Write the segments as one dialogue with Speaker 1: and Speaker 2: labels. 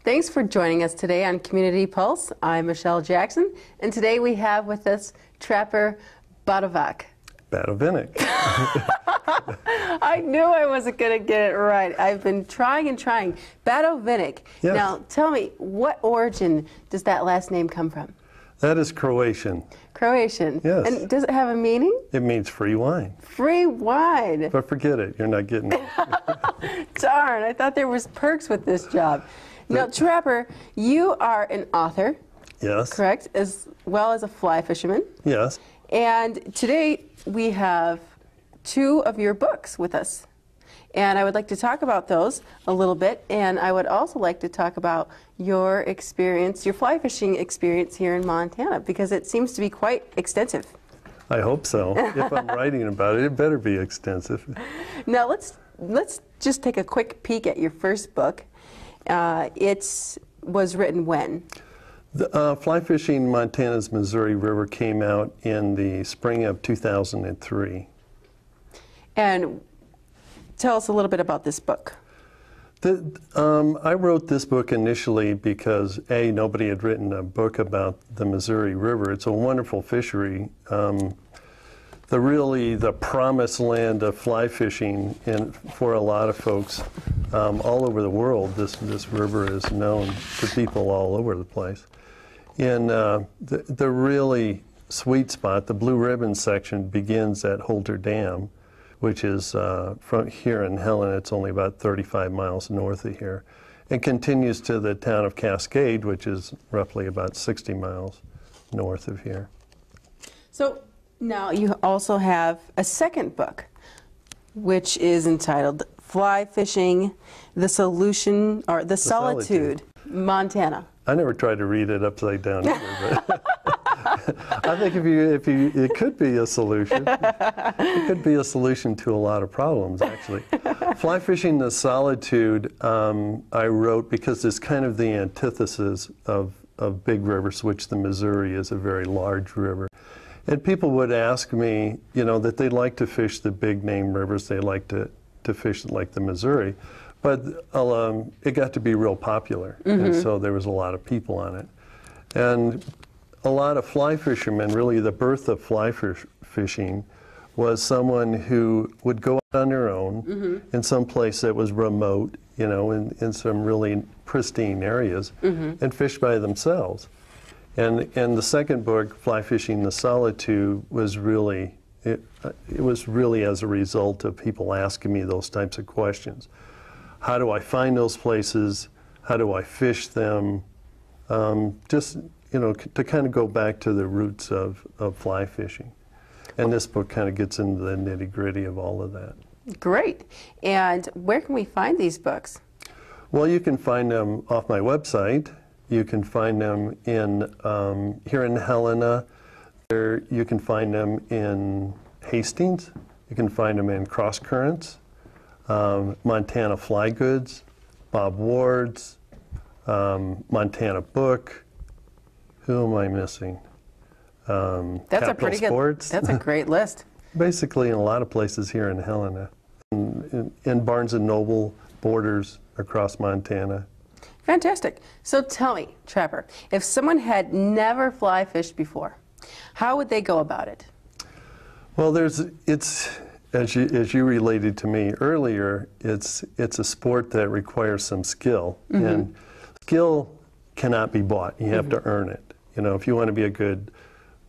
Speaker 1: Thanks for joining us today on Community Pulse. I'm Michelle Jackson, and today we have with us Trapper Badovac.
Speaker 2: Badovinik.
Speaker 1: I knew I wasn't going to get it right. I've been trying and trying. Badovinik.
Speaker 2: Yes.
Speaker 1: Now, tell me, what origin does that last name come from?
Speaker 2: That is Croatian.
Speaker 1: Croatian.
Speaker 2: Yes.
Speaker 1: And does it have a meaning?
Speaker 2: It means free wine.
Speaker 1: Free wine.
Speaker 2: But forget it, you're not getting it.
Speaker 1: Darn, I thought there was perks with this job. Now, Trapper, you are an author.
Speaker 2: Yes.
Speaker 1: Correct, as well as a fly fisherman.
Speaker 2: Yes.
Speaker 1: And today we have two of your books with us. And I would like to talk about those a little bit, and I would also like to talk about your experience, your fly fishing experience here in Montana, because it seems to be quite extensive.
Speaker 2: I hope so. If I'm writing about it, it better be extensive.
Speaker 1: Now let's just take a quick peek at your first book. It was written when?
Speaker 2: Fly Fishing Montana's Missouri River came out in the spring of 2003.
Speaker 1: And tell us a little bit about this book.
Speaker 2: I wrote this book initially because, A, nobody had written a book about the Missouri River. It's a wonderful fishery. The promised land of fly fishing, and for a lot of folks all over the world, this river is known to people all over the place. And the really sweet spot, the Blue Ribbon section, begins at Holter Dam, which is from here in Helena. It's only about 35 miles north of here, and continues to the town of Cascade, which is roughly about 60 miles north of here.
Speaker 1: So now you also have a second book, which is entitled Fly Fishing, the Solution, or the Solitude, Montana.
Speaker 2: I never tried to read it upside down either, but I think it could be a solution. It could be a solution to a lot of problems, actually. Fly Fishing the Solitude, I wrote because it's kind of the antithesis of big rivers, which the Missouri is a very large river. And people would ask me, that they like to fish the big name rivers, they like to fish like the Missouri. But it got to be real popular, and so there was a lot of people on it. And a lot of fly fishermen, really the birth of fly fishing, was someone who would go out on their own in some place that was remote, in some really pristine areas, and fish by themselves. And the second book, Fly Fishing the Solitude, was really, it was really as a result of people asking me those types of questions. How do I find those places? How do I fish them? Just, to kind of go back to the roots of fly fishing. And this book kind of gets into the nitty-gritty of all of that.
Speaker 1: Great. And where can we find these books?
Speaker 2: Well, you can find them off my website. You can find them here in Helena. You can find them in Hastings. You can find them in Cross Currents. Montana Fly Goods, Bob Ward's, Montana Book. Who am I missing?
Speaker 1: That's a pretty
Speaker 2: Sports.
Speaker 1: That's a great list.
Speaker 2: Basically, in a lot of places here in Helena, in Barnes and Noble, Borders across Montana.
Speaker 1: Fantastic. So tell me, Trapper, if someone had never fly fished before, how would they go about it? Well,
Speaker 2: as you related to me earlier, it's a sport that requires some skill, and skill cannot be bought. You have to earn it. If you want to be a good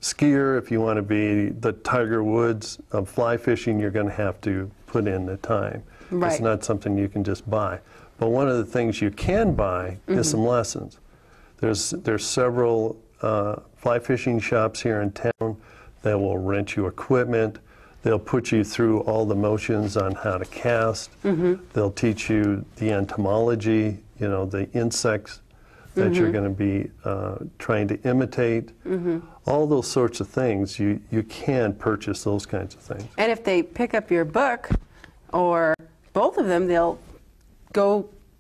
Speaker 2: skier, if you want to be the Tiger Woods of fly fishing, you're going to have to put in the time.
Speaker 1: Right.
Speaker 2: It's not something you can just buy. But one of the things you can buy is some lessons. There's several fly fishing shops here in town that will rent you equipment. They'll put you through all the motions on how to cast. They'll teach you the entomology, the insects that you're going to be trying to imitate. All those sorts of things, you can purchase those kinds of things.
Speaker 1: And if they pick up your book, or both of them, they'll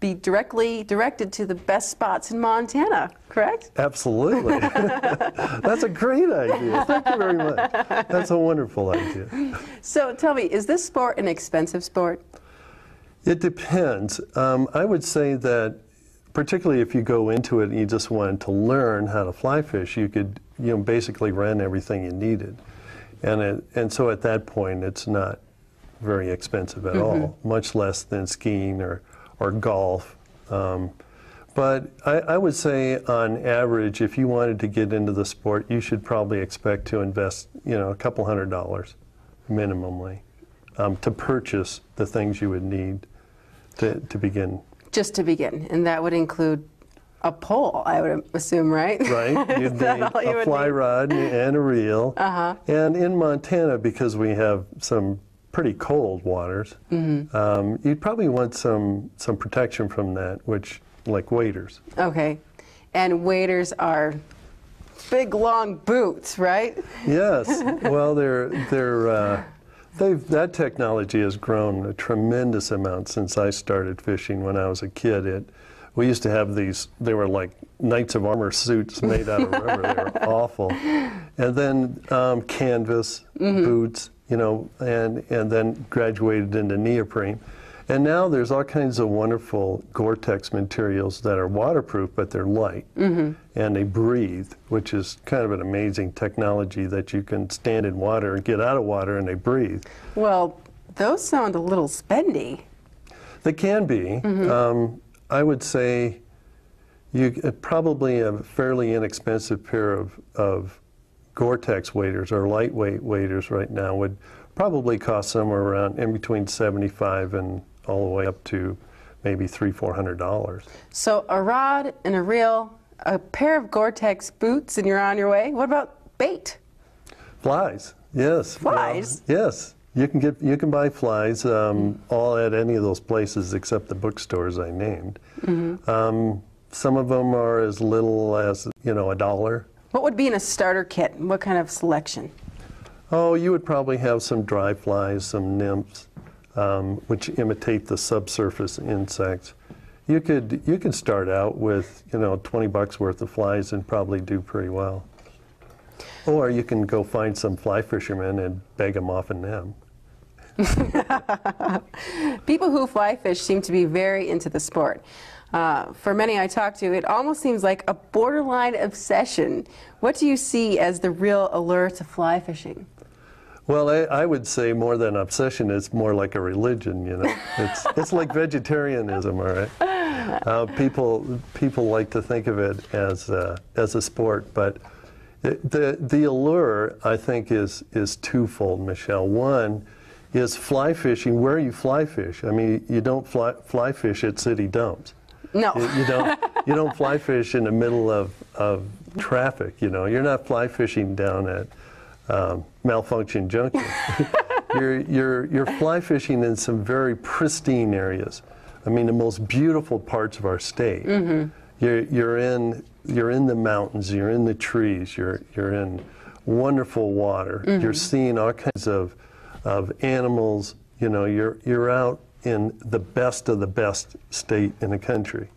Speaker 1: be directed to the best spots in Montana, correct?
Speaker 2: Absolutely. That's a great idea. Thank you very much. That's a wonderful idea.
Speaker 1: So tell me, is this sport an expensive sport?
Speaker 2: It depends. I would say that particularly if you go into it and you just wanted to learn how to fly fish, you could, basically rent everything you needed. And so at that point, it's not very expensive at all, much less than skiing or golf. But I would say on average, if you wanted to get into the sport, you should probably expect to invest, a couple $100 minimally to purchase the things you would need to begin.
Speaker 1: Just to begin, and that would include a pole, I would assume, right?
Speaker 2: Right. You'd need a fly rod and a reel. And in Montana, because we have some pretty cold waters, you'd probably want some protection from that, which like waders.
Speaker 1: Okay. And waders are big, long boots, right?
Speaker 2: Yes. Well, that technology has grown a tremendous amount since I started fishing when I was a kid. We used to have these, they were like Knights of Armor suits made out of rubber. They were awful. And then canvas boots, and then graduated into neoprene. And now there's all kinds of wonderful Gore-Tex materials that are waterproof, but they're light. And they breathe, which is kind of an amazing technology that you can stand in water and get out of water and they breathe.
Speaker 1: Well, those sound a little spendy.
Speaker 2: They can be. I would say probably a fairly inexpensive pair of Gore-Tex waders or lightweight waders right now would probably cost somewhere around in between $75 and all the way up to maybe $300-400.
Speaker 1: So a rod and a reel, a pair of Gore-Tex boots, and you're on your way. What about bait?
Speaker 2: Flies, yes.
Speaker 1: Flies?
Speaker 2: Well, yes. You can buy flies all at any of those places except the bookstores I named. Some of them are as little as $1.
Speaker 1: What would be in a starter kit? What kind of selection?
Speaker 2: Oh, you would probably have some dry flies, some nymphs, which imitate the subsurface insects. You could start out with $20 worth of flies and probably do pretty well. Or you can go find some fly fishermen and beg them off in them.
Speaker 1: People who fly fish seem to be very into the sport. For many I talk to, it almost seems like a borderline obsession. What do you see as the real allure to fly fishing?
Speaker 2: Well, I would say more than obsession, it's more like a religion, It's like vegetarianism, all right? People like to think of it as a sport, but the allure, I think, is twofold, Michelle. One is fly fishing where you fly fish. I mean, you don't fly fish at city dumps.
Speaker 1: No.
Speaker 2: You don't fly fish in the middle of traffic, You're not fly fishing down at Malfunction Junction. You're fly fishing in some very pristine areas. I mean, the most beautiful parts of our state. You're in the mountains. You're in the trees. You're in wonderful water. You're seeing all kinds of animals. You're out in the best of the best state in the country.